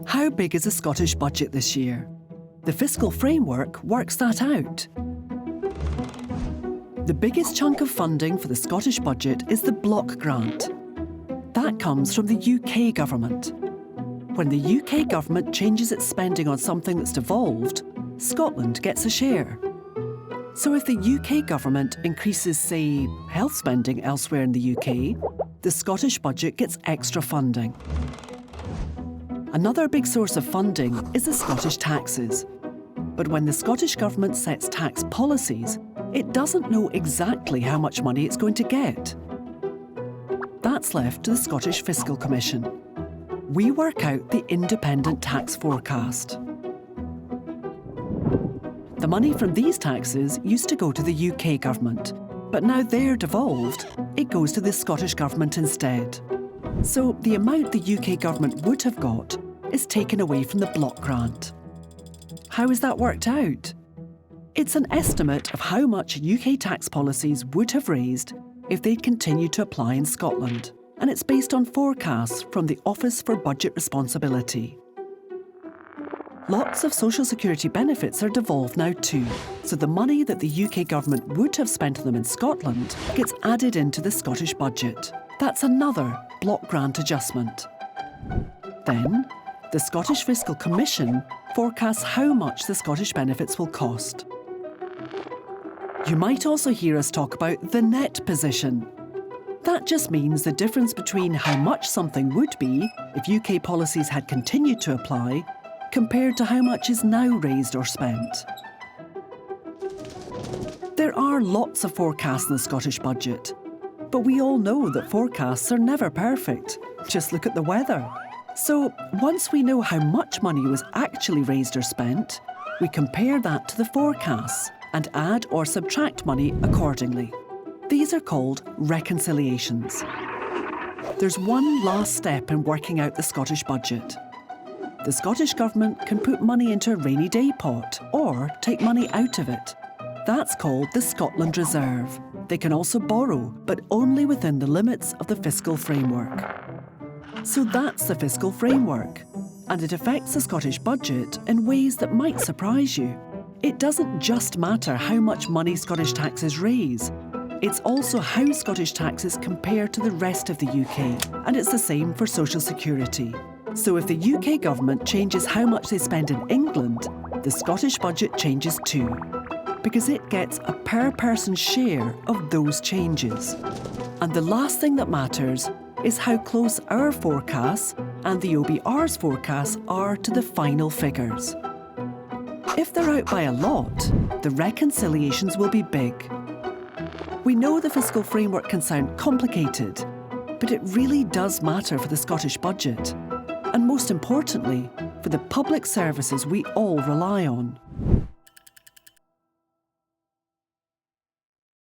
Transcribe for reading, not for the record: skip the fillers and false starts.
How big is the Scottish budget this year? The fiscal framework works that out. The biggest chunk of funding for the Scottish budget is the block grant. That comes from the UK government. When the UK government changes its spending on something that's devolved, Scotland gets a share. So if the UK government increases, say, health spending elsewhere in the UK, the Scottish budget gets extra funding. Another big source of funding is the Scottish taxes. But when the Scottish government sets tax policies, it doesn't know exactly how much money it's going to get. That's left to the Scottish Fiscal Commission. We work out the independent tax forecast. The money from these taxes used to go to the UK government, but now they're devolved, it goes to the Scottish government instead. So the amount the UK government would have got is taken away from the block grant. How is that worked out? It's an estimate of how much UK tax policies would have raised if they'd continued to apply in Scotland, and it's based on forecasts from the Office for Budget Responsibility. Lots of social security benefits are devolved now too, so the money that the UK government would have spent on them in Scotland gets added into the Scottish budget. That's another block grant adjustment. Then, the Scottish Fiscal Commission forecasts how much the Scottish benefits will cost. You might also hear us talk about the net position. That just means the difference between how much something would be if UK policies had continued to apply compared to how much is now raised or spent. There are lots of forecasts in the Scottish budget, but we all know that forecasts are never perfect. Just look at the weather. So once we know how much money was actually raised or spent, we compare that to the forecasts and add or subtract money accordingly. These are called reconciliations. There's one last step in working out the Scottish budget. The Scottish Government can put money into a rainy day pot or take money out of it. That's called the Scotland Reserve. They can also borrow, but only within the limits of the fiscal framework. So that's the fiscal framework, and it affects the Scottish budget in ways that might surprise you. It doesn't just matter how much money Scottish taxes raise. It's also how Scottish taxes compare to the rest of the UK, and it's the same for social security. So if the UK government changes how much they spend in England, the Scottish budget changes too, because it gets a per-person share of those changes. And the last thing that matters is how close our forecasts and the OBR's forecasts are to the final figures. If they're out by a lot, the reconciliations will be big. We know the fiscal framework can sound complicated, but it really does matter for the Scottish budget, and most importantly, for the public services we all rely on.